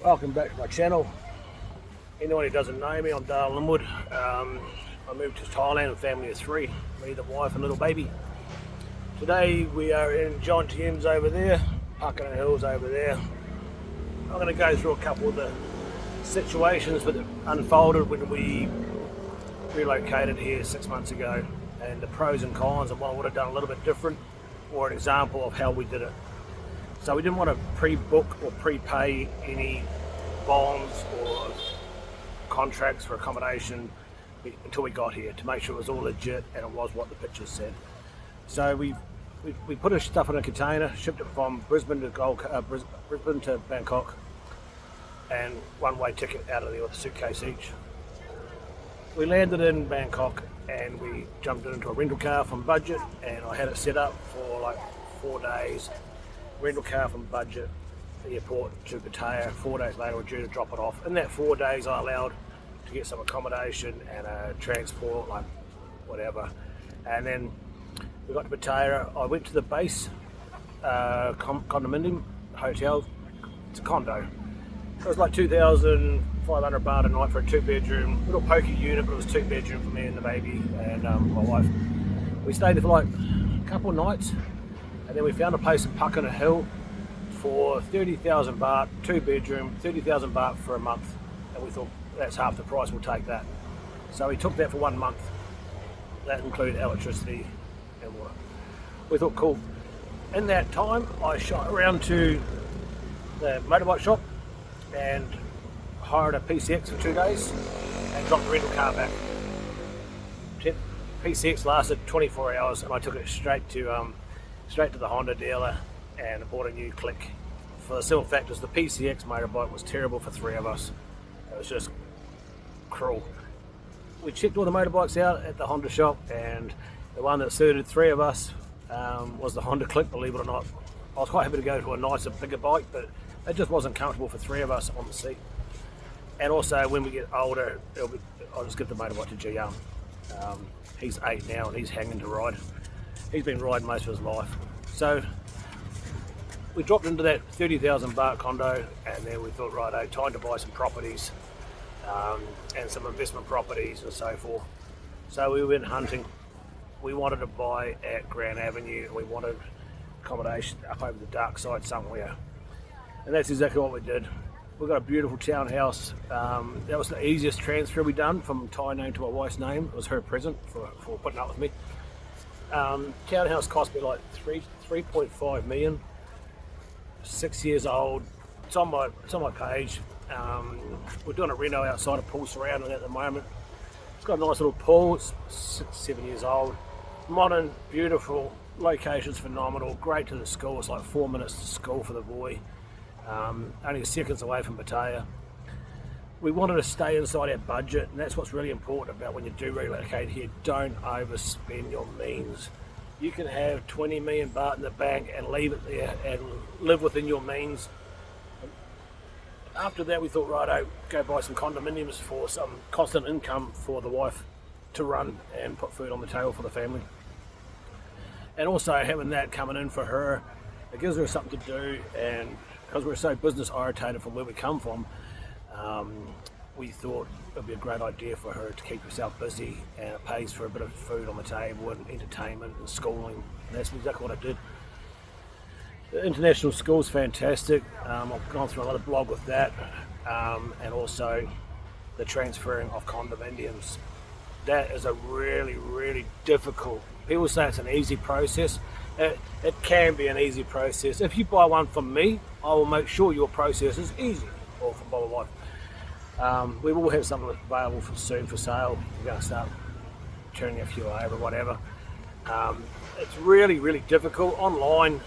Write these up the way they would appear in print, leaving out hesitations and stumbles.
Welcome back to my channel. Anyone who doesn't know me, I'm Dale Linwood. I moved to Thailand with a family of three, me, the wife and little baby. Today we are in John Tiem's over there, Pakana Hills over there. I'm going to go through a couple of the situations that unfolded when we relocated here 6 months ago, and the pros and cons of what I would have done a little bit different, or an example of how we did it. So we didn't want to pre-book or prepay any bonds or contracts for accommodation until we got here, to make sure it was all legit and it was what the pictures said. So we put our stuff in a container, shipped it from Brisbane to Bangkok, and one-way ticket out of there with a suitcase each. We landed in Bangkok and we jumped into a rental car from Budget, and I had it set up for like 4 days. Rental car from Budget, airport to Pattaya. 4 days later we're due to drop it off. In that 4 days I allowed to get some accommodation and a transport, like whatever. And then we got to Pattaya. I went to the base condominium hotel. It's a condo. It was like 2,500 baht a night for a 2-bedroom, little pokey unit, but it was 2-bedroom for me and the baby and my wife. We stayed there for like a couple of nights, and then we found a place in Pakana Hill for 30,000 baht, 2-bedroom, 30,000 baht for a month. And we thought, that's half the price, we'll take that. So we took that for 1 month. That included electricity and water. We thought, cool. In that time, I shot around to the motorbike shop and hired a PCX for 2 days and dropped the rental car back. PCX lasted 24 hours and I took it straight to the Honda dealer and bought a new Click. For the simple fact is the PCX motorbike was terrible for 3 of us. It was just cruel. We checked all the motorbikes out at the Honda shop, and the one that suited 3 of us was the Honda Click, believe it or not. I was quite happy to go to a nicer, bigger bike, but it just wasn't comfortable for 3 of us on the seat. And also, when we get older, I'll just give the motorbike to GM. He's 8 now and he's hanging to ride. He's been riding most of his life. So we dropped into that 30,000 baht condo, and then we thought, right, time to buy some properties and some investment properties and so forth. So we went hunting. We wanted to buy at Grand Avenue, and we wanted accommodation up over the dark side somewhere. And that's exactly what we did. We got a beautiful townhouse. That was the easiest transfer we done from Thai name to my wife's name. It was her present for putting up with me. Townhouse cost me like 3.5 million. 6 years old. It's on my page. We're doing a reno outside of Pool Surrounding at the moment. It's got a nice little pool. It's 6-7 years old. Modern, beautiful, location's phenomenal. Great to the school. It's like 4 minutes to school for the boy. Only seconds away from Pattaya. We wanted to stay inside our budget, and that's what's really important about when you do relocate here. Don't overspend your means. You can have 20 million baht in the bank and leave it there and live within your means. After that, we thought, righto, go buy some condominiums for some constant income for the wife to run and put food on the table for the family. And also having that coming in for her, it gives her something to do, and because we're so business orientated from where we come from, we thought it would be a great idea for her to keep herself busy, and it pays for a bit of food on the table and entertainment and schooling. And that's exactly what I did. The international school's fantastic. I've gone through another blog with that, and also the transferring of condominiums. That is a really, really difficult. People say it's an easy process. It can be an easy process. If you buy one from me, I will make sure your process is easy, or from my wife. We will have something available soon for sale. We're going to start turning a few over, whatever. It's really, really difficult. Online,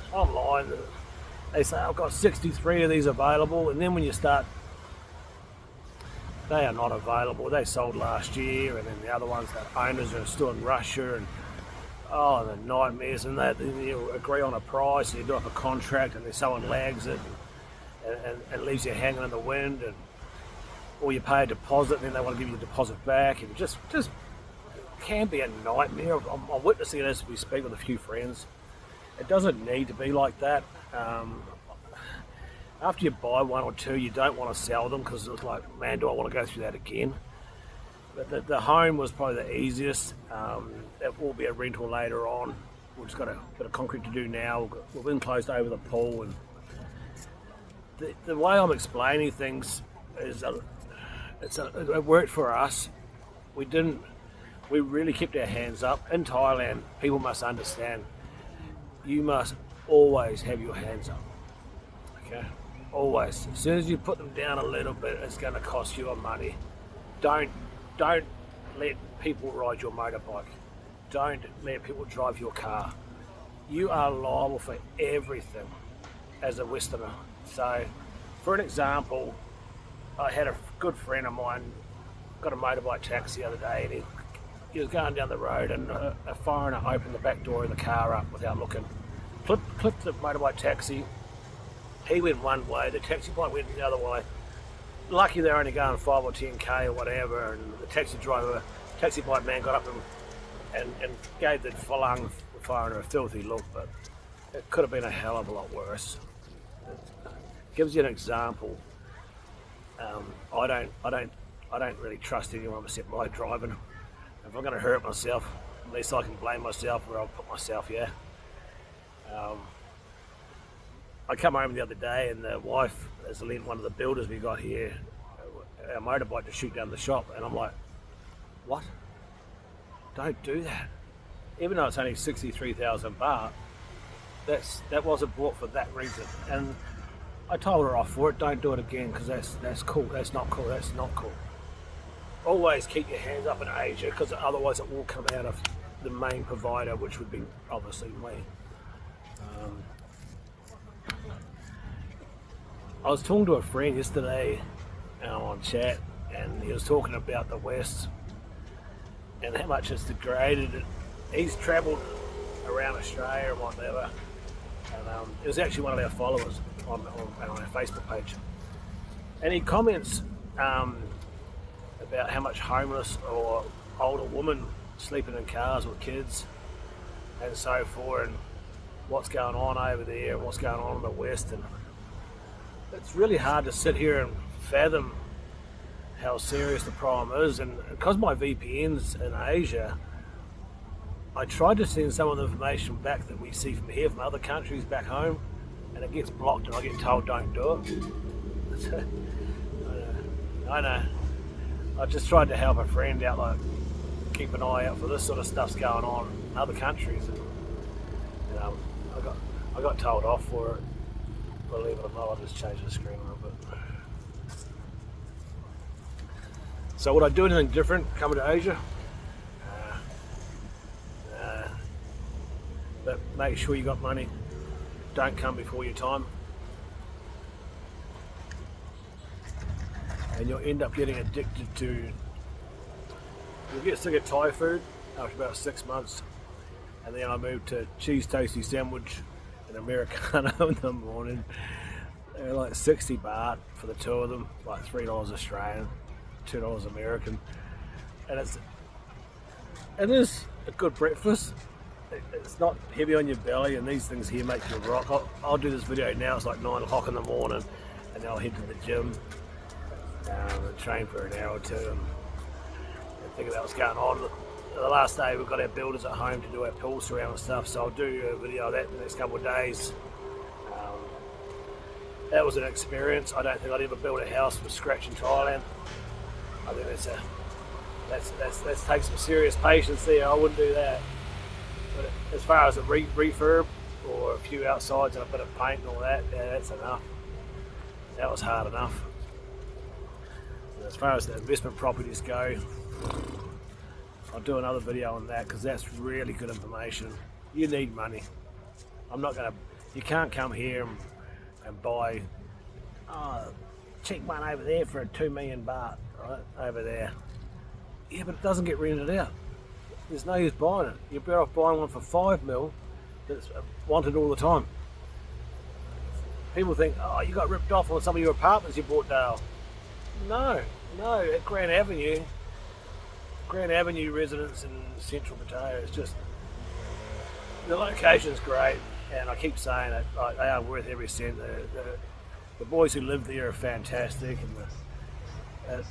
they say, I've got 63 of these available, and then when you start, they are not available. They sold last year, and then the other ones, that owners are still in Russia, and the nightmares, and that. Then you agree on a price, and you do up a contract, and then someone lags it, and leaves you hanging in the wind, or you pay a deposit, and then they want to give you a deposit back, and just can be a nightmare. I'm witnessing it as we speak with a few friends. It doesn't need to be like that. after you buy one or two, you don't want to sell them because it's like, man, do I want to go through that again? But the home was probably the easiest. It will be a rental later on. We've just got a bit of concrete to do now. We've enclosed over the pool, and the way I'm explaining things is it worked for us. We really kept our hands up. In Thailand, people must understand, you must always have your hands up. Okay? Always. As soon as you put them down a little bit, it's going to cost you money. Don't let people ride your motorbike. Don't let people drive your car. You are liable for everything as a Westerner. So, for an example, I had a good friend of mine got a motorbike taxi the other day, and he was going down the road, and a foreigner opened the back door of the car up without looking. Clipped the motorbike taxi. He went one way, the taxi bike went the other way. Lucky they're only going 5 or 10k or whatever, and the taxi bike man got up and gave the foreigner a filthy look, but it could have been a hell of a lot worse. It gives you an example. I don't really trust anyone except my driving. If I'm going to hurt myself, at least I can blame myself where I'll put myself, yeah. I come home the other day, and the wife has lent one of the builders we got here our motorbike to shoot down the shop, and I'm like, what? Don't do that. Even though it's only 63,000 baht, that wasn't bought for that reason. And I told her off for it. Don't do it again, because that's cool. That's not cool. That's not cool. Always keep your hands up in Asia, because otherwise it will come out of the main provider, which would be obviously me. I was talking to a friend yesterday on chat, and he was talking about the West and how much it's degraded. He's travelled around Australia and whatever, and it was actually one of our followers on our Facebook page, and he comments about how much homeless or older women sleeping in cars with kids and so forth, and what's going on over there and what's going on in the West. And it's really hard to sit here and fathom how serious the problem is. And because my VPN's in Asia, I tried to send some of the information back that we see from here, from other countries back home, and it gets blocked, and I get told don't do it. I know. I just tried to help a friend out, like keep an eye out for this sort of stuff's going on in other countries, and I got told off for it. Believe it or not, I'll just change the screen a little bit. So would I do anything different coming to Asia? But make sure you got money. Don't come before your time. And you'll end up getting addicted to, you'll get sick of Thai food after about 6 months. And then I moved to cheese toasty sandwich and Americano in the morning. They're like 60 baht for the two of them, like $3 Australian, $2 American. And it is a good breakfast. It's not heavy on your belly, and these things here make you rock. I'll do this video now. It's like 9 o'clock in the morning, and then I'll head to the gym and train for an hour or two and think about what's going on. The last day we've got our builders at home to do our pool surround and stuff, so I'll do a video of that in the next couple of days. That was an experience. I don't think I'd ever build a house from scratch in Thailand. I think that's take some serious patience there. I wouldn't do that. But as far as a refurb or a few outsides and a bit of paint and all that, yeah, that's enough. That was hard enough. And as far as the investment properties go, I'll do another video on that, because that's really good information. You need money. You can't come here and buy, check one over there for 2 million baht, right, over there. Yeah, but it doesn't get rented out. There's no use buying it. You're better off buying one for 5 mil that's wanted all the time. People think, oh, you got ripped off on some of your apartments you bought, Dale. No, at Grand Avenue residence in Central Pattaya, it's just, the location's great, and I keep saying it, like, they are worth every cent. The boys who live there are fantastic, and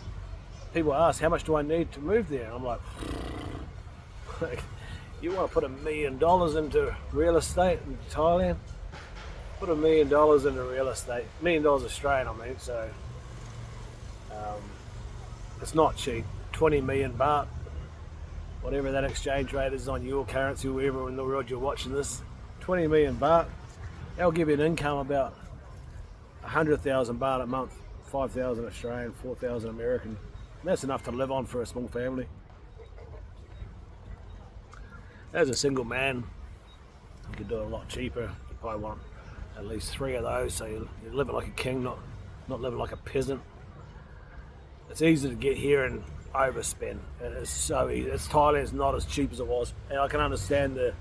people ask, how much do I need to move there? And I'm like, you want to put $1 million into real estate in Thailand? Put $1 million into real estate, $1 million Australian, I mean, so it's not cheap. 20 million baht, whatever that exchange rate is on your currency, wherever in the world you're watching this, 20 million baht, that'll give you an income about 100,000 baht a month, 5,000 Australian, 4,000 American. And that's enough to live on for a small family. As a single man, you could do it a lot cheaper. You probably want at least 3 of those, so you're living like a king, not living like a peasant. It's easy to get here and overspend. It is so easy. Thailand's not as cheap as it was, and I can understand the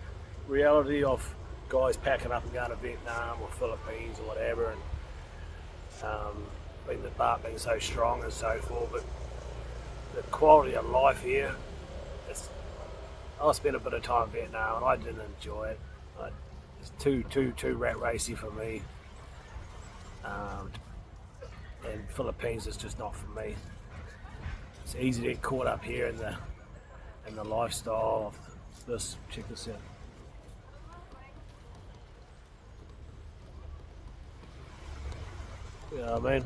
reality of guys packing up and going to Vietnam or Philippines or whatever, and the baht being so strong and so forth. But the quality of life here, I spent a bit of time in Vietnam and I didn't enjoy it. It's too rat racy for me. And Philippines is just not for me. It's easy to get caught up here in the lifestyle of this. Check this out. You know what I mean?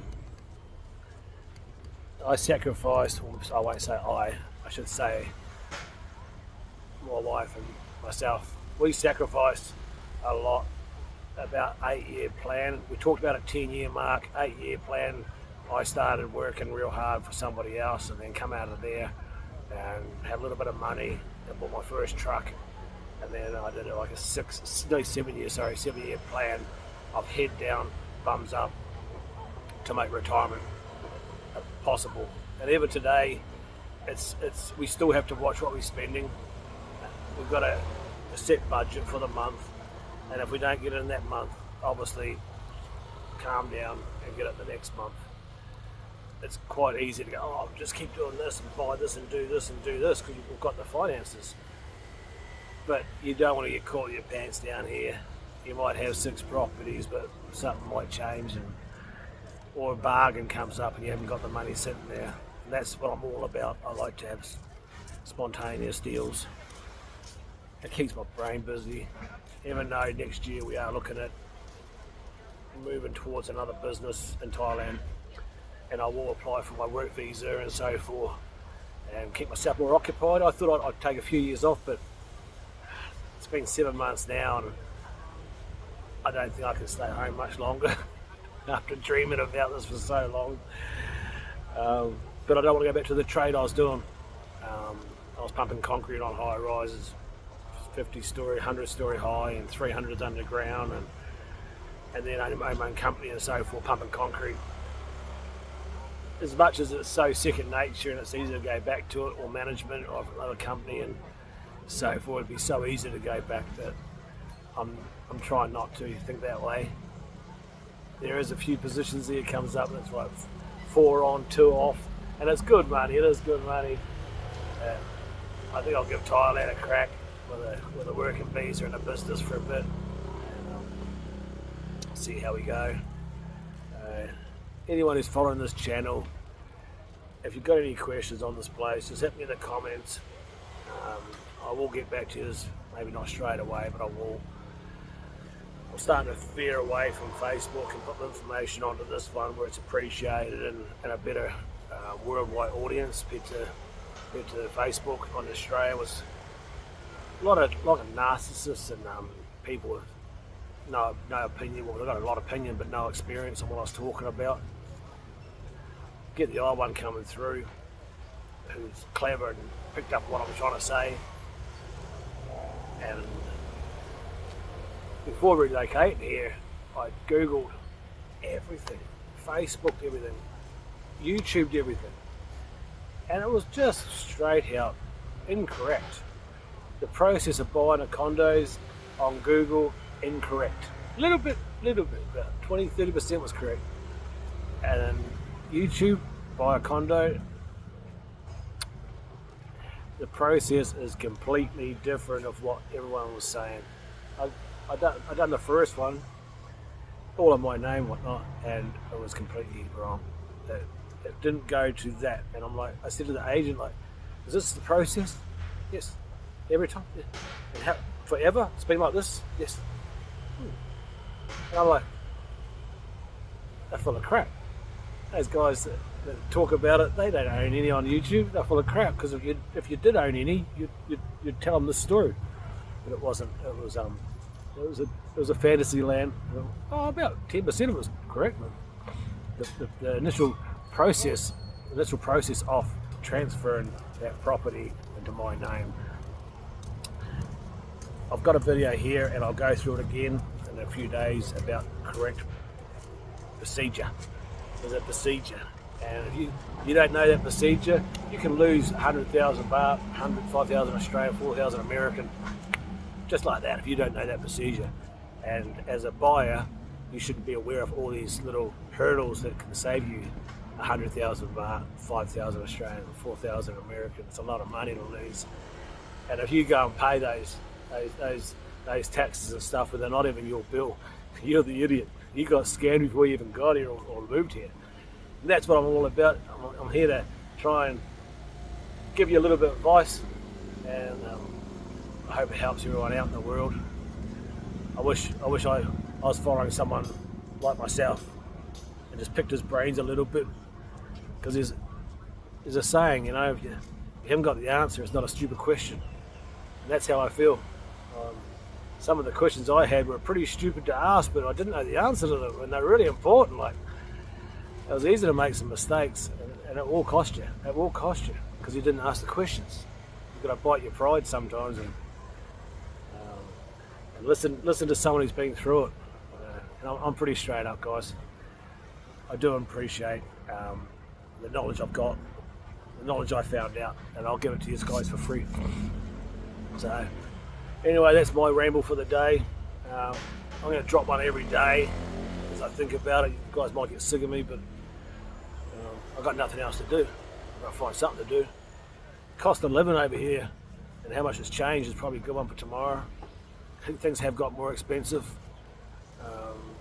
I sacrificed, I won't say I should say my wife and myself, we sacrificed a lot. About 8-year plan. We talked about a 10-year mark, 8-year plan. I started working real hard for somebody else and then come out of there and had a little bit of money and bought my first truck. And then I did like a 7-year plan of head down, bums up to make retirement possible. And even today, we still have to watch what we're spending. We've got a set budget for the month. And if we don't get it in that month, obviously calm down and get it the next month. It's quite easy to go, I'll just keep doing this and buy this and do this because you've got the finances. But you don't want to get caught with your pants down here. You might have 6 properties, but something might change, or a bargain comes up and you haven't got the money sitting there. And that's what I'm all about. I like to have spontaneous deals. It keeps my brain busy. Even though next year we are looking at moving towards another business in Thailand, and I will apply for my work visa and so forth and keep myself more occupied. I thought I'd take a few years off, but it's been 7 months now and I don't think I can stay home much longer after dreaming about this for so long. But I don't want to go back to the trade I was doing. I was pumping concrete on high rises, 50-story, 100-story high, and 300s underground, and then owning my own company and so forth, pumping concrete. As much as it's so second nature and it's easy to go back to it, or management or another company and so forth, it'd be so easy to go back that I'm trying not to think that way. There is a few positions there comes up and it's like 4 on, 2 off, and it's good money. It is good money. I think I'll give Thailand a crack with a working visa and a business for a bit, and see how we go. Anyone who's following this channel, if you've got any questions on this place, just hit me in the comments. I will get back to you, maybe not straight away, but I will. I'm starting to veer away from Facebook and put the information onto this one where it's appreciated and a better worldwide audience compared to Facebook. On Australia was a lot of narcissists and people with no opinion. Well, they've got a lot of opinion but no experience on what I was talking about. Get the odd one coming through who's clever and picked up what I'm trying to say. And before relocating here, I Googled everything, Facebooked everything, YouTubed everything, and it was just straight out incorrect. The process of buying a condos on Google, incorrect. Little bit, about 20-30% was correct. And then YouTube, buy a condo, the process is completely different of what everyone was saying. I done the first one, all in my name, whatnot, and it was completely wrong. It didn't go to that, and I said to the agent, like, is this the process? Yes. Every time? Yeah. And how, forever? It's been like this? Yes. And I'm like, they're full of crap. Those guys that talk about it, they don't own any on YouTube. They're full of crap, because if you did own any, you'd tell them this story. But it wasn't. It was a fantasy land. About 10% of it was correct. The initial process of transferring that property into my name. I've got a video here, and I'll go through it again in a few days about correct procedure. There's a procedure, and if you don't know that procedure, you can lose 100,000 baht, 105,000 Australian, 4,000 American, just like that, if you don't know that procedure. And as a buyer, you should be aware of all these little hurdles that can save you 100,000 baht, 5,000 Australian, 4,000 American. It's a lot of money to lose. And if you go and pay those taxes and stuff, but they're not even your bill, you're the idiot. You got scammed before you even got here or moved here. And that's what I'm all about. I'm here to try and give you a little bit of advice, and I hope it helps everyone out in the world. I wish I was following someone like myself and just picked his brains a little bit, because there's a saying, if you haven't got the answer, it's not a stupid question. And that's how I feel. Some of the questions I had were pretty stupid to ask, but I didn't know the answer to them, and they're really important. Like, it was easy to make some mistakes, and it will cost you. It will cost you, because you didn't ask the questions. You've got to bite your pride sometimes and listen to someone who's been through it. And I'm pretty straight up, guys. I do appreciate the knowledge I've got, the knowledge I found out, and I'll give it to you guys for free. So anyway, that's my ramble for the day. I'm going to drop one every day as I think about it. You guys might get sick of me, but I've got nothing else to do. I've got to find something to do. Cost of living over here and how much it's changed is probably a good one for tomorrow. I think things have got more expensive.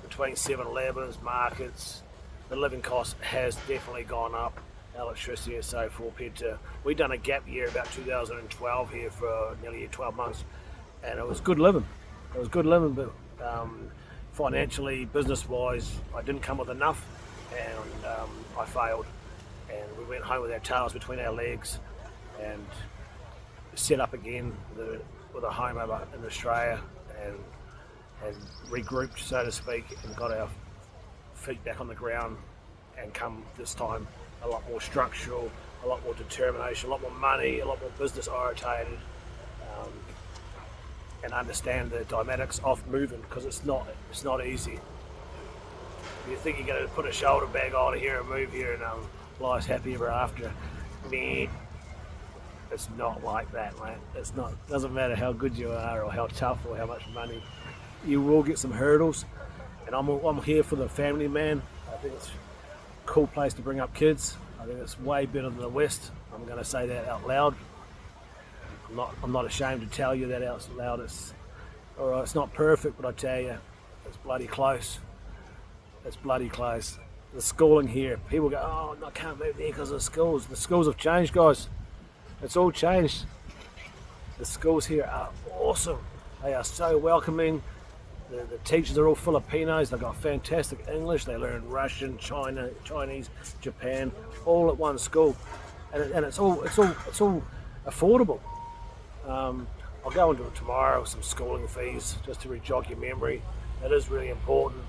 Between 7-Elevens, markets, the living cost has definitely gone up. Electricity and so forth. We've done a gap year about 2012 here for nearly 12 months, and it was good living. It was good living, but financially, business-wise, I didn't come with enough, and I failed. And we went home with our tails between our legs and set up again with a home over in Australia, and regrouped, so to speak, and got our feet back on the ground, and come this time a lot more structural, a lot more determination, a lot more money, a lot more business orientated, and understand the dynamics of moving, because it's not easy. If you think you're going to put a shoulder bag on here and move here and life's happy ever after, it's not like that, mate. It's not. It doesn't matter how good you are or how tough or how much money. You will get some hurdles, and I'm here for the family man. I think it's a cool place to bring up kids. I think it's way better than the West. I'm going to say that out loud. I'm not ashamed to tell you that out loud. It's not perfect, but I tell you, it's bloody close. It's bloody close. The schooling here, people go, oh, I can't move there because of the schools. The schools have changed, guys. It's all changed. The schools here are awesome. They are so welcoming. The teachers are all Filipinos. They've got fantastic English. They learn Russian, Chinese, Japan, all at one school, and it's all affordable. I'll go into it tomorrow with some schooling fees just to jog your memory. It is really important.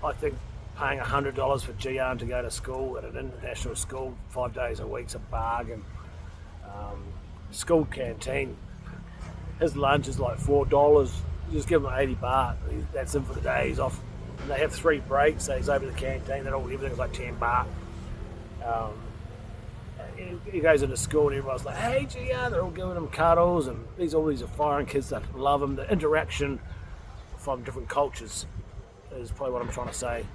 I think paying $100 for Gian to go to school at an international school 5 days a week's a bargain. School canteen, his lunch is like $4. You just give him 80 baht. That's him for the day. He's off. And they have 3 breaks, so he's over to the canteen. Everything's like 10 baht. He goes into school and everyone's like, hey, Gia, they're all giving him cuddles, and all these are foreign kids that love him. The interaction from different cultures is probably what I'm trying to say.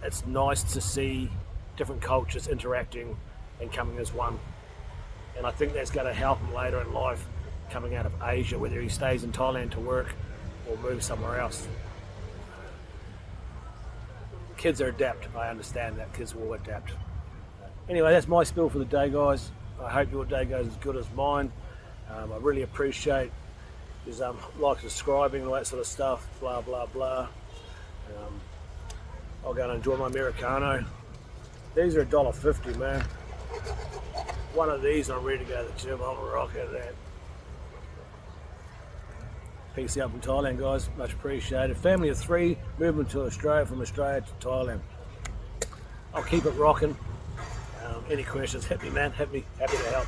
It's nice to see different cultures interacting and coming as one. And I think that's going to help him later in life, coming out of Asia, whether he stays in Thailand to work or moves somewhere else. kids are adapt. I understand that kids will adapt. Anyway, that's my spiel for the day, guys. I hope your day goes as good as mine. I really appreciate is like subscribing and all that sort of stuff. Blah blah blah. I'll go and enjoy my Americano. These are $1.50, man. One of these, I'm ready to go to the gym. I'm a rock at that. Peace out from Thailand, guys. Much appreciated. Family of 3, moving to Australia from Australia to Thailand. I'll keep it rocking. Any questions, hit me, man. Hit me. Happy to help.